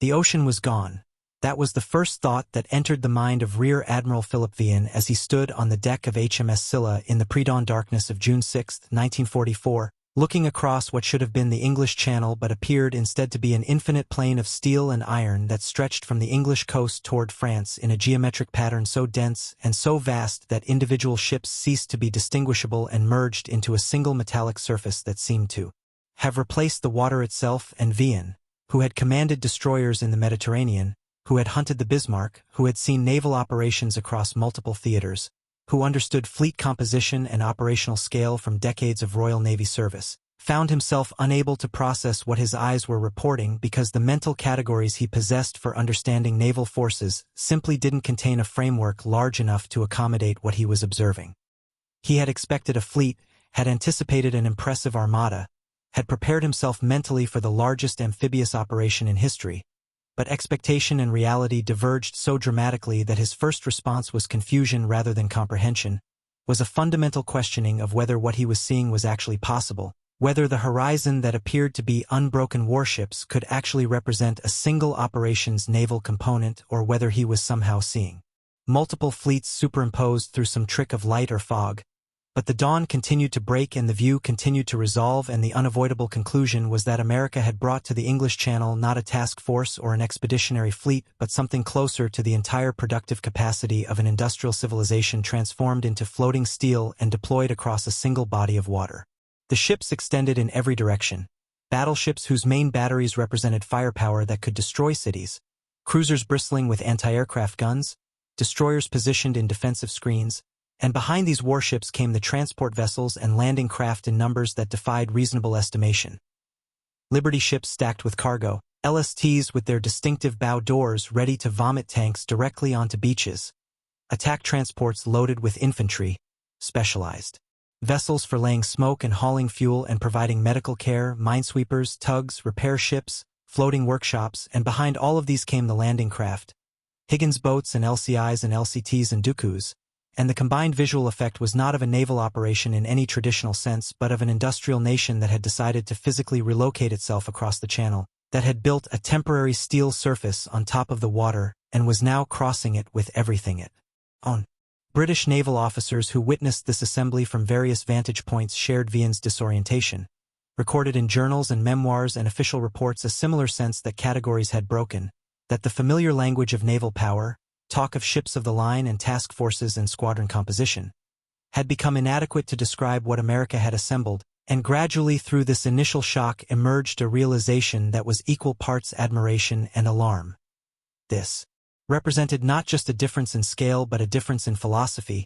The ocean was gone. That was the first thought that entered the mind of Rear Admiral Philip Vian as he stood on the deck of HMS Scylla in the pre-dawn darkness of June 6, 1944, looking across what should have been the English Channel but appeared instead to be an infinite plain of steel and iron that stretched from the English coast toward France in a geometric pattern so dense and so vast that individual ships ceased to be distinguishable and merged into a single metallic surface that seemed to have replaced the water itself. And Vian, who had commanded destroyers in the Mediterranean, who had hunted the Bismarck, who had seen naval operations across multiple theaters, who understood fleet composition and operational scale from decades of Royal Navy service, found himself unable to process what his eyes were reporting because the mental categories he possessed for understanding naval forces simply didn't contain a framework large enough to accommodate what he was observing. He had expected a fleet, had anticipated an impressive armada, had prepared himself mentally for the largest amphibious operation in history, but expectation and reality diverged so dramatically that his first response was confusion rather than comprehension, was a fundamental questioning of whether what he was seeing was actually possible, whether the horizon that appeared to be unbroken warships could actually represent a single operation's naval component, or whether he was somehow seeing multiple fleets superimposed through some trick of light or fog. But the dawn continued to break and the view continued to resolve, and the unavoidable conclusion was that America had brought to the English Channel not a task force or an expeditionary fleet, but something closer to the entire productive capacity of an industrial civilization transformed into floating steel and deployed across a single body of water. The ships extended in every direction. Battleships whose main batteries represented firepower that could destroy cities, cruisers bristling with anti-aircraft guns, destroyers positioned in defensive screens, and behind these warships came the transport vessels and landing craft in numbers that defied reasonable estimation. Liberty ships stacked with cargo, LSTs with their distinctive bow doors ready to vomit tanks directly onto beaches, attack transports loaded with infantry, specialized vessels for laying smoke and hauling fuel and providing medical care, minesweepers, tugs, repair ships, floating workshops, and behind all of these came the landing craft, Higgins boats and LCIs and LCTs and Dooku's. And the combined visual effect was not of a naval operation in any traditional sense, but of an industrial nation that had decided to physically relocate itself across the channel, that had built a temporary steel surface on top of the water and was now crossing it with everything it owned. British naval officers who witnessed this assembly from various vantage points shared Vian's disorientation, recorded in journals and memoirs and official reports a similar sense that categories had broken, that the familiar language of naval power, talk of ships of the line and task forces and squadron composition, had become inadequate to describe what America had assembled, and gradually through this initial shock emerged a realization that was equal parts admiration and alarm. This represented not just a difference in scale but a difference in philosophy,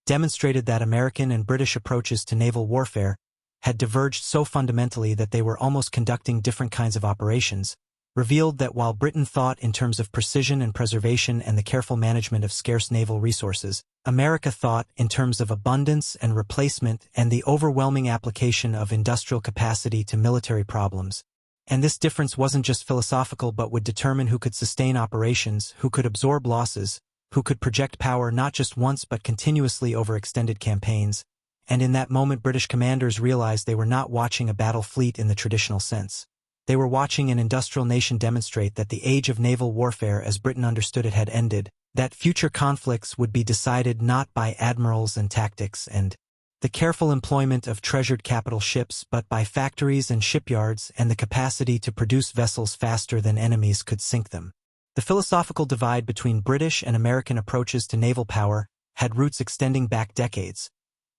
demonstrated that American and British approaches to naval warfare had diverged so fundamentally that they were almost conducting different kinds of operations, revealed that while Britain thought in terms of precision and preservation and the careful management of scarce naval resources, America thought in terms of abundance and replacement and the overwhelming application of industrial capacity to military problems. And this difference wasn't just philosophical but would determine who could sustain operations, who could absorb losses, who could project power not just once but continuously over extended campaigns. And in that moment British commanders realized they were not watching a battle fleet in the traditional sense. They were watching an industrial nation demonstrate that the age of naval warfare as Britain understood it had ended, that future conflicts would be decided not by admirals and tactics and the careful employment of treasured capital ships but by factories and shipyards and the capacity to produce vessels faster than enemies could sink them. The philosophical divide between British and American approaches to naval power had roots extending back decades,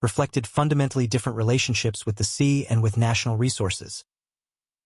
reflected fundamentally different relationships with the sea and with national resources.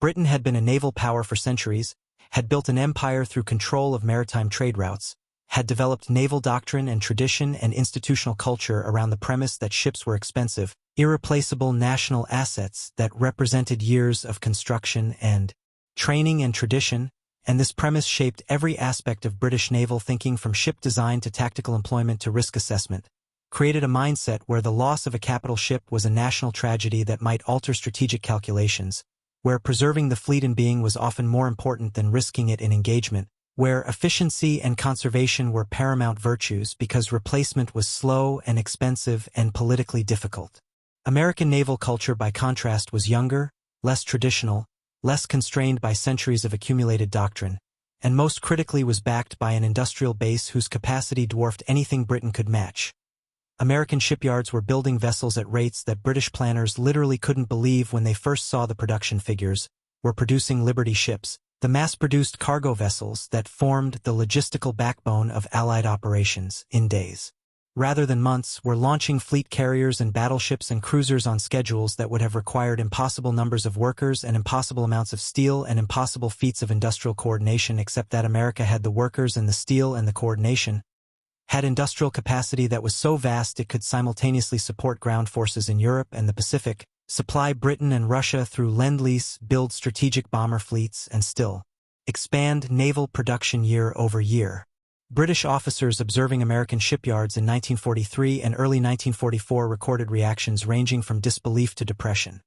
Britain had been a naval power for centuries, had built an empire through control of maritime trade routes, had developed naval doctrine and tradition and institutional culture around the premise that ships were expensive, irreplaceable national assets that represented years of construction and training and tradition, and this premise shaped every aspect of British naval thinking from ship design to tactical employment to risk assessment, created a mindset where the loss of a capital ship was a national tragedy that might alter strategic calculations, where preserving the fleet in being was often more important than risking it in engagement, where efficiency and conservation were paramount virtues because replacement was slow and expensive and politically difficult. American naval culture, by contrast, was younger, less traditional, less constrained by centuries of accumulated doctrine, and most critically was backed by an industrial base whose capacity dwarfed anything Britain could match. American shipyards were building vessels at rates that British planners literally couldn't believe when they first saw the production figures, were producing Liberty ships, the mass-produced cargo vessels that formed the logistical backbone of Allied operations, in days, rather than months, were launching fleet carriers and battleships and cruisers on schedules that would have required impossible numbers of workers and impossible amounts of steel and impossible feats of industrial coordination, except that America had the workers and the steel and the coordination, had industrial capacity that was so vast it could simultaneously support ground forces in Europe and the Pacific, supply Britain and Russia through Lend-Lease, build strategic bomber fleets, and still expand naval production year over year. British officers observing American shipyards in 1943 and early 1944 recorded reactions ranging from disbelief to depression.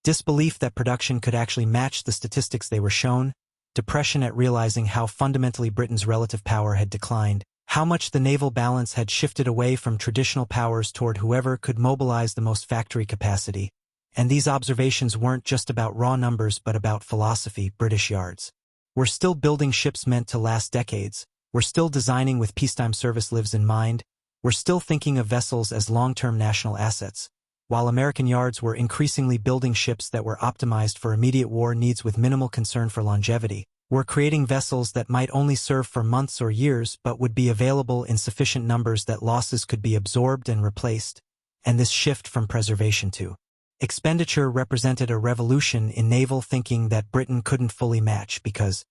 Disbelief that production could actually match the statistics they were shown, depression at realizing how fundamentally Britain's relative power had declined, how much the naval balance had shifted away from traditional powers toward whoever could mobilize the most factory capacity. And these observations weren't just about raw numbers but about philosophy. British yards were still building ships meant to last decades, were still designing with peacetime service lives in mind, were still thinking of vessels as long-term national assets, while American yards were increasingly building ships that were optimized for immediate war needs with minimal concern for longevity, were creating vessels that might only serve for months or years but would be available in sufficient numbers that losses could be absorbed and replaced, and this shift from preservation to expenditure represented a revolution in naval thinking that Britain couldn't fully match because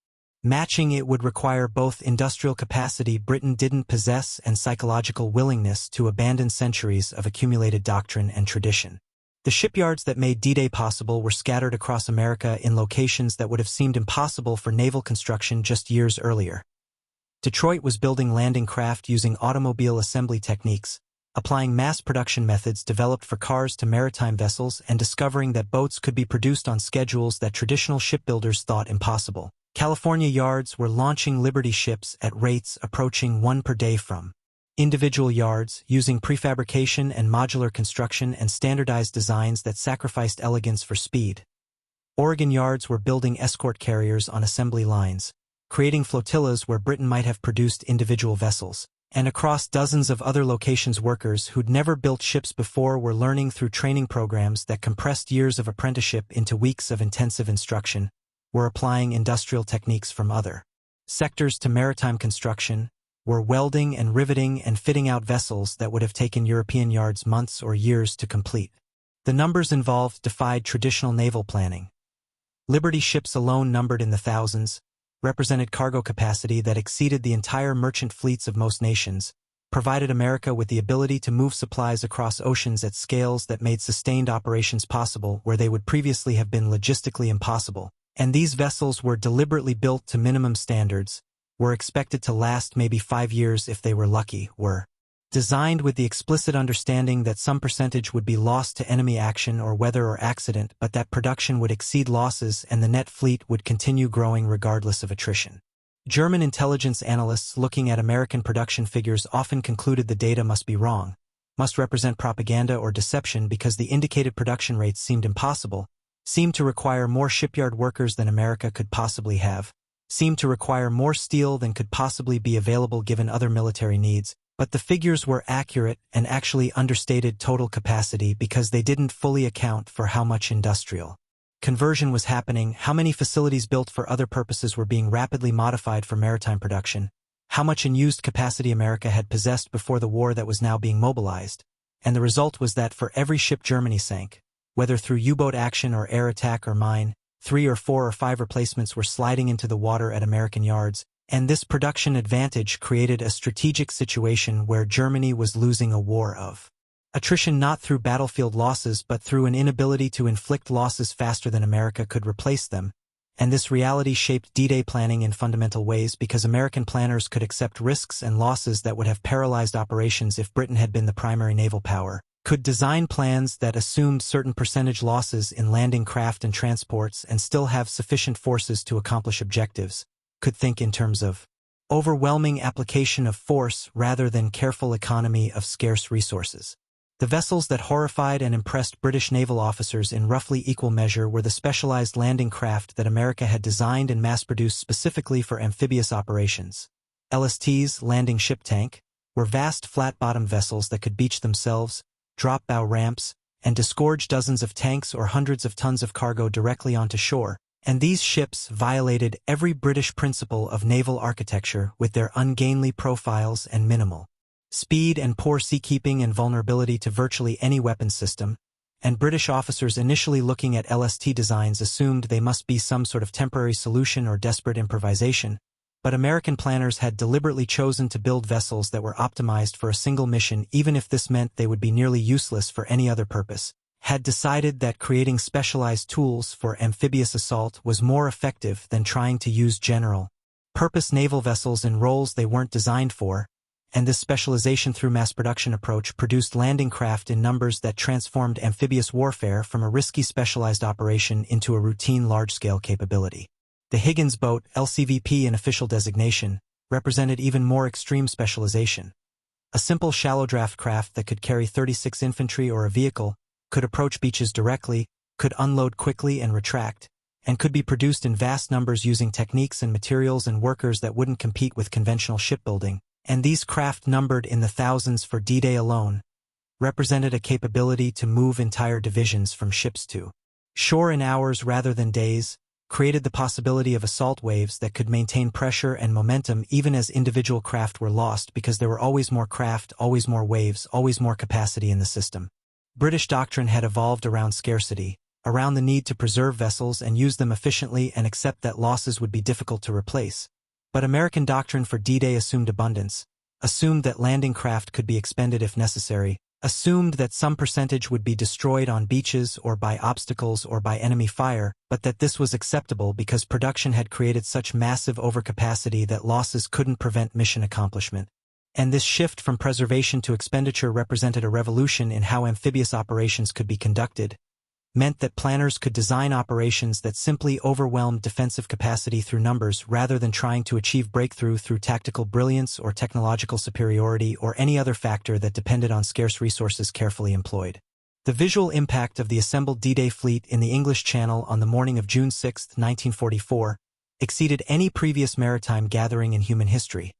matching it would require both industrial capacity Britain didn't possess and psychological willingness to abandon centuries of accumulated doctrine and tradition. The shipyards that made D-Day possible were scattered across America in locations that would have seemed impossible for naval construction just years earlier. Detroit was building landing craft using automobile assembly techniques, applying mass production methods developed for cars to maritime vessels and discovering that boats could be produced on schedules that traditional shipbuilders thought impossible. California yards were launching Liberty ships at rates approaching one per day from individual yards, using prefabrication and modular construction and standardized designs that sacrificed elegance for speed. Oregon yards were building escort carriers on assembly lines, creating flotillas where Britain might have produced individual vessels. And across dozens of other locations, workers who'd never built ships before were learning through training programs that compressed years of apprenticeship into weeks of intensive instruction, were applying industrial techniques from other sectors to maritime construction, were welding and riveting and fitting out vessels that would have taken European yards months or years to complete. The numbers involved defied traditional naval planning. Liberty ships alone, numbered in the thousands, represented cargo capacity that exceeded the entire merchant fleets of most nations, provided America with the ability to move supplies across oceans at scales that made sustained operations possible where they would previously have been logistically impossible. And these vessels were deliberately built to minimum standards, were expected to last maybe 5 years if they were lucky, were designed with the explicit understanding that some percentage would be lost to enemy action or weather or accident, but that production would exceed losses and the net fleet would continue growing regardless of attrition. German intelligence analysts looking at American production figures often concluded the data must be wrong, must represent propaganda or deception because the indicated production rates seemed impossible, seemed to require more shipyard workers than America could possibly have, seemed to require more steel than could possibly be available given other military needs, but the figures were accurate and actually understated total capacity because they didn't fully account for how much industrial conversion was happening, how many facilities built for other purposes were being rapidly modified for maritime production, how much unused capacity America had possessed before the war that was now being mobilized, and the result was that for every ship Germany sank, whether through U-boat action or air attack or mine, 3 or 4 or 5 replacements were sliding into the water at American yards, and this production advantage created a strategic situation where Germany was losing a war of attrition not through battlefield losses but through an inability to inflict losses faster than America could replace them, and this reality shaped D-Day planning in fundamental ways because American planners could accept risks and losses that would have paralyzed operations if Britain had been the primary naval power, could design plans that assumed certain percentage losses in landing craft and transports and still have sufficient forces to accomplish objectives, could think in terms of overwhelming application of force rather than careful economy of scarce resources. The vessels that horrified and impressed British naval officers in roughly equal measure were the specialized landing craft that America had designed and mass-produced specifically for amphibious operations. LSTs, landing ship tank, were vast flat-bottomed vessels that could beach themselves, drop bow ramps, and disgorge dozens of tanks or hundreds of tons of cargo directly onto shore, and these ships violated every British principle of naval architecture with their ungainly profiles and minimal speed and poor seakeeping and vulnerability to virtually any weapons system, and British officers initially looking at LST designs assumed they must be some sort of temporary solution or desperate improvisation, but American planners had deliberately chosen to build vessels that were optimized for a single mission even if this meant they would be nearly useless for any other purpose, had decided that creating specialized tools for amphibious assault was more effective than trying to use general-purpose naval vessels in roles they weren't designed for, and this specialization through mass production approach produced landing craft in numbers that transformed amphibious warfare from a risky specialized operation into a routine large-scale capability. The Higgins boat, LCVP in official designation, represented even more extreme specialization. A simple shallow draft craft that could carry 36 infantry or a vehicle, could approach beaches directly, could unload quickly and retract, and could be produced in vast numbers using techniques and materials and workers that wouldn't compete with conventional shipbuilding. And these craft, numbered in the thousands for D-Day alone, represented a capability to move entire divisions from ships to shore in hours rather than days, created the possibility of assault waves that could maintain pressure and momentum even as individual craft were lost because there were always more craft, always more waves, always more capacity in the system. British doctrine had evolved around scarcity, around the need to preserve vessels and use them efficiently and accept that losses would be difficult to replace. But American doctrine for D-Day assumed abundance, assumed that landing craft could be expended if necessary, assumed that some percentage would be destroyed on beaches or by obstacles or by enemy fire, but that this was acceptable because production had created such massive overcapacity that losses couldn't prevent mission accomplishment. And this shift from preservation to expenditure represented a revolution in how amphibious operations could be conducted, meant that planners could design operations that simply overwhelmed defensive capacity through numbers rather than trying to achieve breakthrough through tactical brilliance or technological superiority or any other factor that depended on scarce resources carefully employed. The visual impact of the assembled D-Day fleet in the English Channel on the morning of June 6, 1944, exceeded any previous maritime gathering in human history.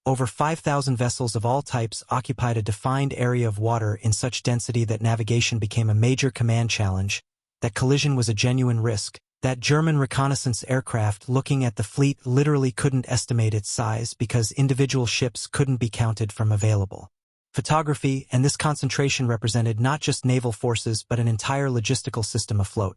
Over 5,000 vessels of all types occupied a defined area of water in such density that navigation became a major command challenge, that collision was a genuine risk, that German reconnaissance aircraft looking at the fleet literally couldn't estimate its size because individual ships couldn't be counted from available photography, and this concentration represented not just naval forces but an entire logistical system afloat.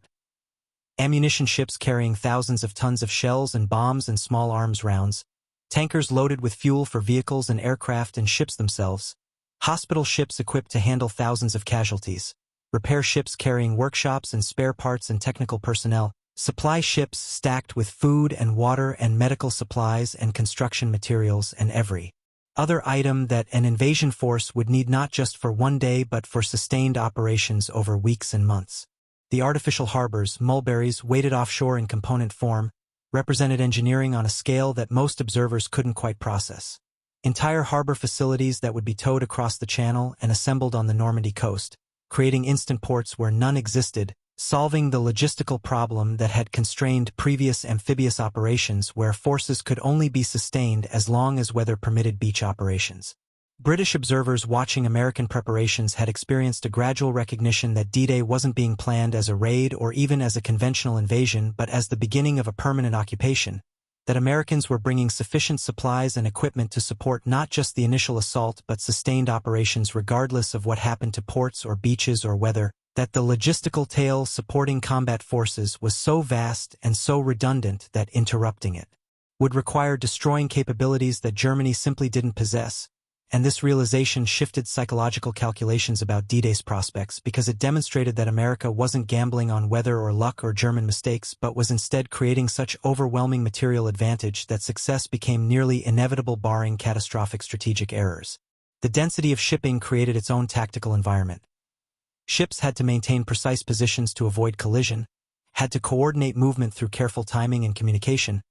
Ammunition ships carrying thousands of tons of shells and bombs and small arms rounds, tankers loaded with fuel for vehicles and aircraft and ships themselves, hospital ships equipped to handle thousands of casualties, repair ships carrying workshops and spare parts and technical personnel, supply ships stacked with food and water and medical supplies and construction materials and every other item that an invasion force would need not just for one day but for sustained operations over weeks and months. The artificial harbors, mulberries weighted offshore in component form, represented engineering on a scale that most observers couldn't quite process. Entire harbor facilities that would be towed across the channel and assembled on the Normandy coast, creating instant ports where none existed, solving the logistical problem that had constrained previous amphibious operations where forces could only be sustained as long as weather permitted beach operations. British observers watching American preparations had experienced a gradual recognition that D-Day wasn't being planned as a raid or even as a conventional invasion but as the beginning of a permanent occupation, that Americans were bringing sufficient supplies and equipment to support not just the initial assault but sustained operations regardless of what happened to ports or beaches or weather, that the logistical tail supporting combat forces was so vast and so redundant that interrupting it would require destroying capabilities that Germany simply didn't possess. And this realization shifted psychological calculations about D-Day's prospects because it demonstrated that America wasn't gambling on weather or luck or German mistakes but was instead creating such overwhelming material advantage that success became nearly inevitable barring catastrophic strategic errors. The density of shipping created its own tactical environment. Ships had to maintain precise positions to avoid collision, had to coordinate movement through careful timing and communication,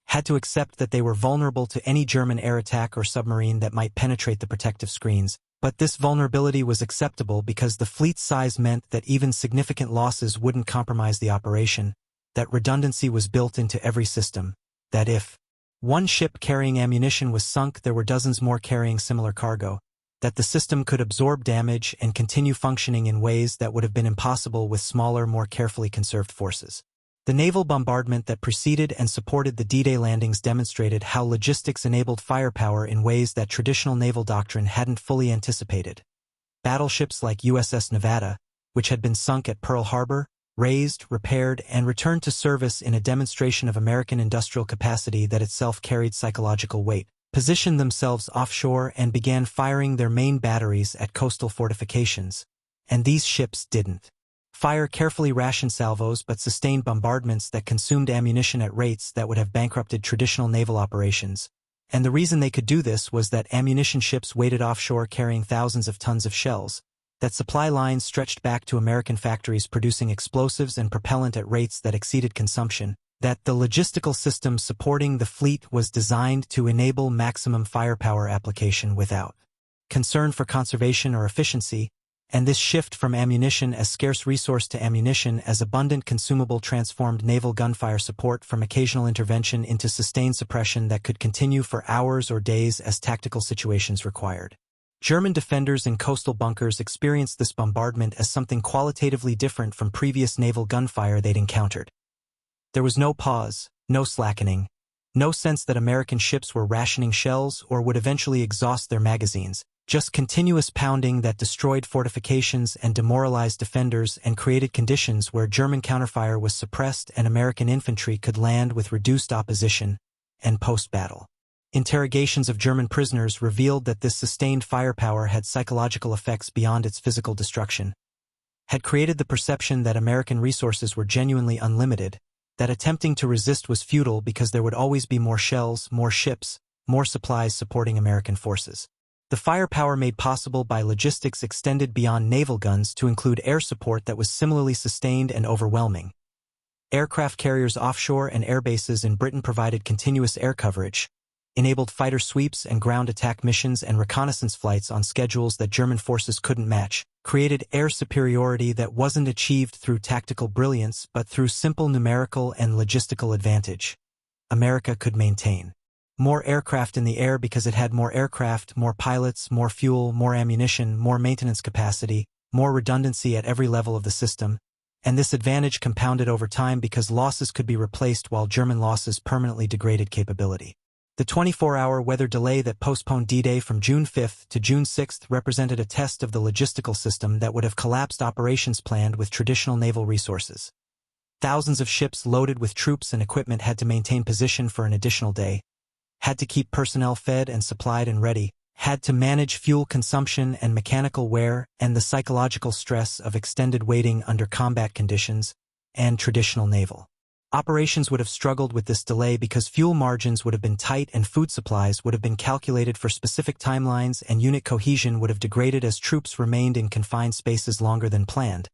had to accept that they were vulnerable to any German air attack or submarine that might penetrate the protective screens, but this vulnerability was acceptable because the fleet's size meant that even significant losses wouldn't compromise the operation, that redundancy was built into every system, that if one ship carrying ammunition was sunk, there were dozens more carrying similar cargo, that the system could absorb damage and continue functioning in ways that would have been impossible with smaller, more carefully conserved forces. The naval bombardment that preceded and supported the D-Day landings demonstrated how logistics enabled firepower in ways that traditional naval doctrine hadn't fully anticipated. Battleships like USS Nevada, which had been sunk at Pearl Harbor, raised, repaired, and returned to service in a demonstration of American industrial capacity that itself carried psychological weight, positioned themselves offshore and began firing their main batteries at coastal fortifications. And these ships didn't fire carefully rationed salvos but sustained bombardments that consumed ammunition at rates that would have bankrupted traditional naval operations. And the reason they could do this was that ammunition ships waited offshore carrying thousands of tons of shells, that supply lines stretched back to American factories producing explosives and propellant at rates that exceeded consumption, that the logistical system supporting the fleet was designed to enable maximum firepower application without concern for conservation or efficiency, and this shift from ammunition as scarce resource to ammunition as abundant consumable transformed naval gunfire support from occasional intervention into sustained suppression that could continue for hours or days as tactical situations required. German defenders in coastal bunkers experienced this bombardment as something qualitatively different from previous naval gunfire they'd encountered. There was no pause, no slackening, no sense that American ships were rationing shells or would eventually exhaust their magazines, just continuous pounding that destroyed fortifications and demoralized defenders and created conditions where German counterfire was suppressed and American infantry could land with reduced opposition, and post-battle. Interrogations of German prisoners revealed that this sustained firepower had psychological effects beyond its physical destruction, had created the perception that American resources were genuinely unlimited, that attempting to resist was futile because there would always be more shells, more ships, more supplies supporting American forces. The firepower made possible by logistics extended beyond naval guns to include air support that was similarly sustained and overwhelming. Aircraft carriers offshore and air bases in Britain provided continuous air coverage, enabled fighter sweeps and ground attack missions and reconnaissance flights on schedules that German forces couldn't match, created air superiority that wasn't achieved through tactical brilliance but through simple numerical and logistical advantage. America could maintain more aircraft in the air because it had more aircraft, more pilots, more fuel, more ammunition, more maintenance capacity, more redundancy at every level of the system, and this advantage compounded over time because losses could be replaced while German losses permanently degraded capability. The 24-hour weather delay that postponed D-Day from June 5 to June 6 represented a test of the logistical system that would have collapsed operations planned with traditional naval resources. Thousands of ships loaded with troops and equipment had to maintain position for an additional day, had to keep personnel fed and supplied and ready, had to manage fuel consumption and mechanical wear and the psychological stress of extended waiting under combat conditions, and traditional naval operations would have struggled with this delay because fuel margins would have been tight and food supplies would have been calculated for specific timelines and unit cohesion would have degraded as troops remained in confined spaces longer than planned.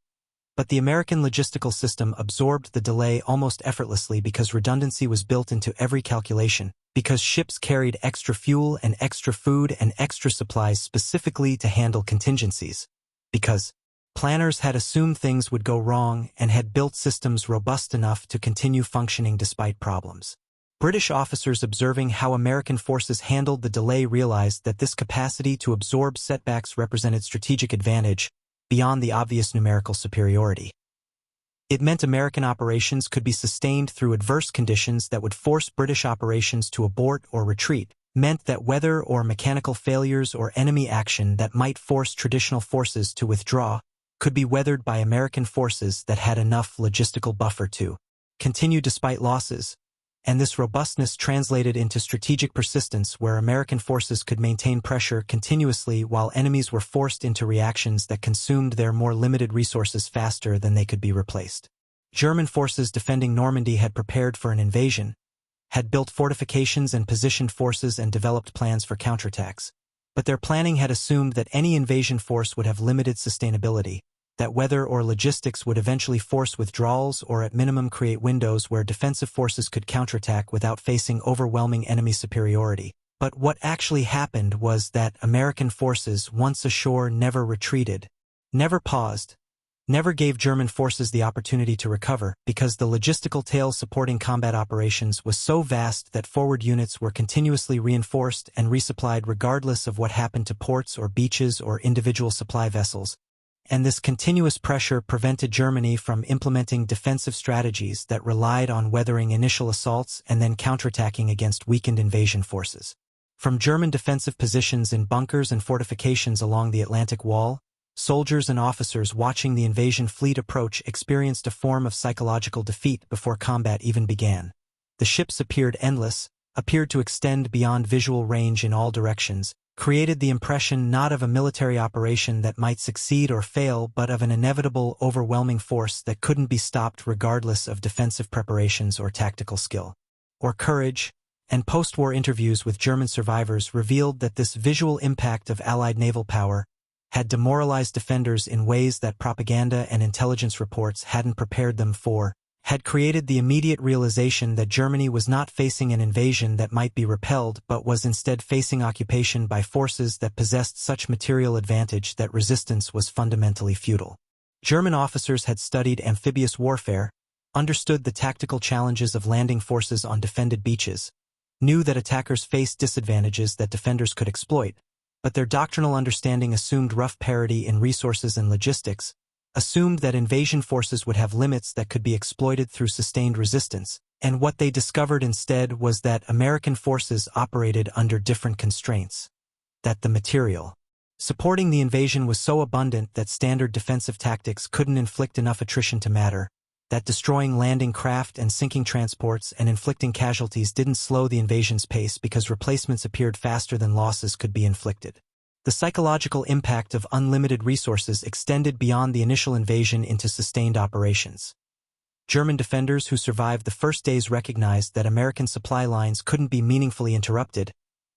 But the American logistical system absorbed the delay almost effortlessly because redundancy was built into every calculation, because ships carried extra fuel and extra food and extra supplies specifically to handle contingencies, because planners had assumed things would go wrong and had built systems robust enough to continue functioning despite problems. British officers observing how American forces handled the delay realized that this capacity to absorb setbacks represented strategic advantage beyond the obvious numerical superiority. It meant American operations could be sustained through adverse conditions that would force British operations to abort or retreat, meant that weather or mechanical failures or enemy action that might force traditional forces to withdraw could be weathered by American forces that had enough logistical buffer to continue despite losses, and this robustness translated into strategic persistence where American forces could maintain pressure continuously while enemies were forced into reactions that consumed their more limited resources faster than they could be replaced. German forces defending Normandy had prepared for an invasion, had built fortifications and positioned forces and developed plans for counterattacks, but their planning had assumed that any invasion force would have limited sustainability, that weather or logistics would eventually force withdrawals or at minimum create windows where defensive forces could counterattack without facing overwhelming enemy superiority. But what actually happened was that American forces, once ashore, never retreated, never paused, never gave German forces the opportunity to recover, because the logistical tail supporting combat operations was so vast that forward units were continuously reinforced and resupplied regardless of what happened to ports or beaches or individual supply vessels. And this continuous pressure prevented Germany from implementing defensive strategies that relied on weathering initial assaults and then counterattacking against weakened invasion forces. From German defensive positions in bunkers and fortifications along the Atlantic Wall, soldiers and officers watching the invasion fleet approach experienced a form of psychological defeat before combat even began. The ships appeared endless, appeared to extend beyond visual range in all directions, created the impression not of a military operation that might succeed or fail but of an inevitable, overwhelming force that couldn't be stopped regardless of defensive preparations or tactical skill or courage, and post-war interviews with German survivors revealed that this visual impact of Allied naval power had demoralized defenders in ways that propaganda and intelligence reports hadn't prepared them for, had created the immediate realization that Germany was not facing an invasion that might be repelled but was instead facing occupation by forces that possessed such material advantage that resistance was fundamentally futile. German officers had studied amphibious warfare, understood the tactical challenges of landing forces on defended beaches, knew that attackers faced disadvantages that defenders could exploit, but their doctrinal understanding assumed rough parity in resources and logistics, assumed that invasion forces would have limits that could be exploited through sustained resistance, and what they discovered instead was that American forces operated under different constraints, that the material supporting the invasion was so abundant that standard defensive tactics couldn't inflict enough attrition to matter, that destroying landing craft and sinking transports and inflicting casualties didn't slow the invasion's pace because replacements appeared faster than losses could be inflicted. The psychological impact of unlimited resources extended beyond the initial invasion into sustained operations. German defenders who survived the first days recognized that American supply lines couldn't be meaningfully interrupted,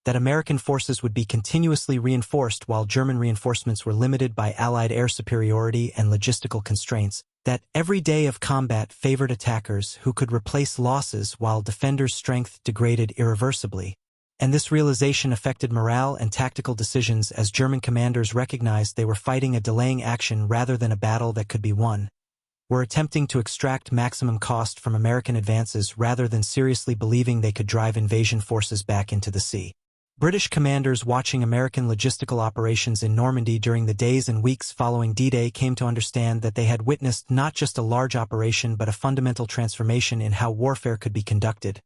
that American forces would be continuously reinforced while German reinforcements were limited by Allied air superiority and logistical constraints, that every day of combat favored attackers who could replace losses while defenders' strength degraded irreversibly. And this realization affected morale and tactical decisions as German commanders recognized they were fighting a delaying action rather than a battle that could be won, were attempting to extract maximum cost from American advances rather than seriously believing they could drive invasion forces back into the sea. British commanders watching American logistical operations in Normandy during the days and weeks following D-Day came to understand that they had witnessed not just a large operation but a fundamental transformation in how warfare could be conducted,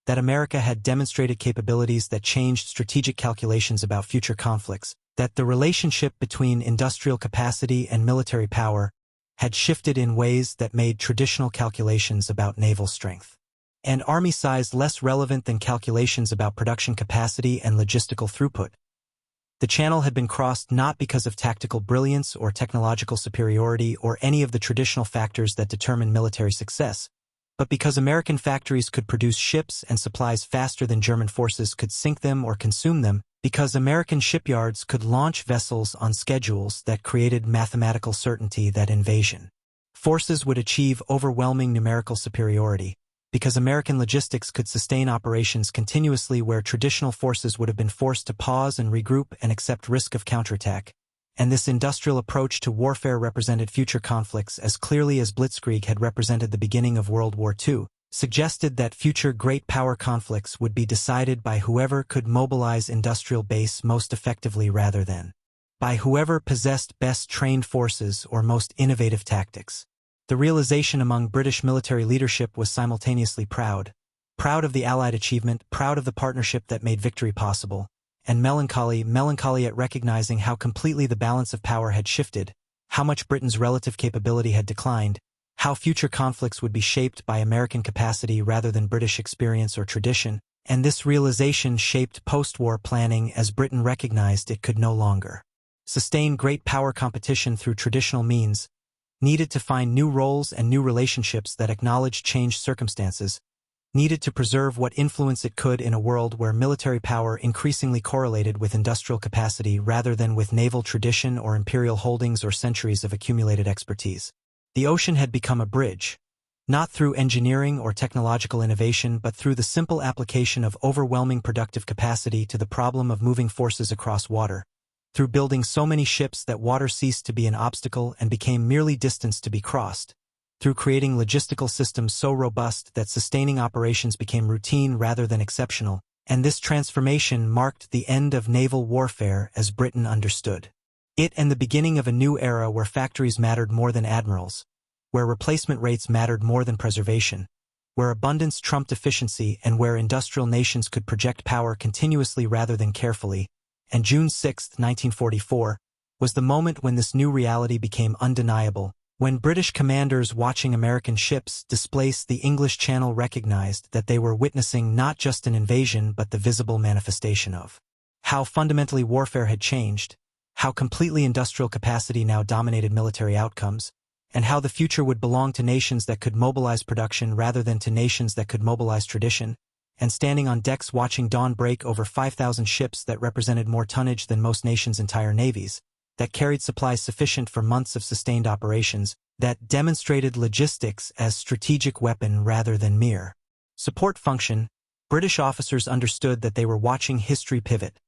that America had demonstrated capabilities that changed strategic calculations about future conflicts, that the relationship between industrial capacity and military power had shifted in ways that made traditional calculations about naval strength and army size less relevant than calculations about production capacity and logistical throughput. The channel had been crossed not because of tactical brilliance or technological superiority or any of the traditional factors that determine military success, but because American factories could produce ships and supplies faster than German forces could sink them or consume them, because American shipyards could launch vessels on schedules that created mathematical certainty that invasion forces would achieve overwhelming numerical superiority, because American logistics could sustain operations continuously where traditional forces would have been forced to pause and regroup and accept risk of counterattack. And this industrial approach to warfare represented future conflicts as clearly as Blitzkrieg had represented the beginning of World War II, suggested that future great power conflicts would be decided by whoever could mobilize industrial base most effectively rather than by whoever possessed best trained forces or most innovative tactics. The realization among British military leadership was simultaneously proud of the Allied achievement, proud of the partnership that made victory possible, and melancholy at recognizing how completely the balance of power had shifted, how much Britain's relative capability had declined, how future conflicts would be shaped by American capacity rather than British experience or tradition, and this realization shaped post-war planning as Britain recognized it could no longer sustain great power competition through traditional means, needed to find new roles and new relationships that acknowledged changed circumstances, needed to preserve what influence it could in a world where military power increasingly correlated with industrial capacity rather than with naval tradition or imperial holdings or centuries of accumulated expertise. The ocean had become a bridge, not through engineering or technological innovation but through the simple application of overwhelming productive capacity to the problem of moving forces across water, through building so many ships that water ceased to be an obstacle and became merely distance to be crossed, through creating logistical systems so robust that sustaining operations became routine rather than exceptional, and this transformation marked the end of naval warfare as Britain understood it and the beginning of a new era where factories mattered more than admirals, where replacement rates mattered more than preservation, where abundance trumped efficiency and where industrial nations could project power continuously rather than carefully, and June 6, 1944, was the moment when this new reality became undeniable, when British commanders watching American ships displace the English Channel recognized that they were witnessing not just an invasion but the visible manifestation of how fundamentally warfare had changed, how completely industrial capacity now dominated military outcomes, and how the future would belong to nations that could mobilize production rather than to nations that could mobilize tradition, and standing on decks watching dawn break over 5,000 ships that represented more tonnage than most nations' entire navies, that carried supplies sufficient for months of sustained operations, that demonstrated logistics as strategic weapon rather than mere support function, British officers understood that they were watching history pivot,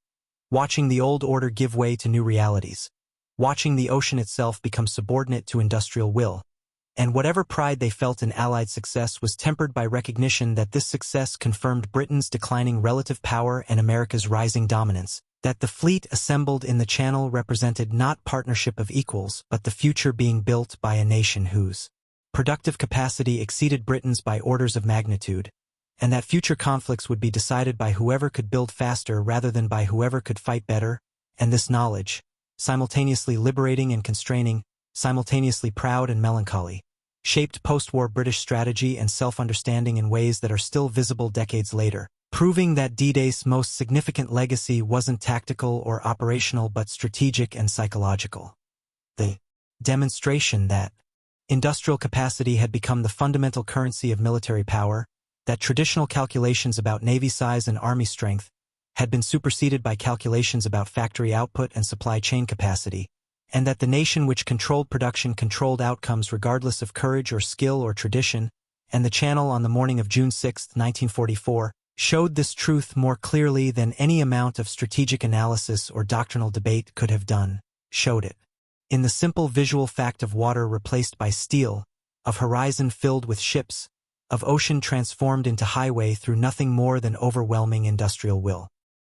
watching the old order give way to new realities, watching the ocean itself become subordinate to industrial will, and whatever pride they felt in Allied success was tempered by recognition that this success confirmed Britain's declining relative power and America's rising dominance, that the fleet assembled in the Channel represented not partnership of equals but the future being built by a nation whose productive capacity exceeded Britain's by orders of magnitude, and that future conflicts would be decided by whoever could build faster rather than by whoever could fight better, and this knowledge, simultaneously liberating and constraining, simultaneously proud and melancholy, shaped post-war British strategy and self-understanding in ways that are still visible decades later, proving that D-Day's most significant legacy wasn't tactical or operational but strategic and psychological. The demonstration that industrial capacity had become the fundamental currency of military power, that traditional calculations about navy size and army strength had been superseded by calculations about factory output and supply chain capacity, and that the nation which controlled production controlled outcomes regardless of courage or skill or tradition, and the Channel on the morning of June 6, 1944, showed this truth more clearly than any amount of strategic analysis or doctrinal debate could have done, showed it in the simple visual fact of water replaced by steel, of horizon filled with ships, of ocean transformed into highway through nothing more than overwhelming industrial will.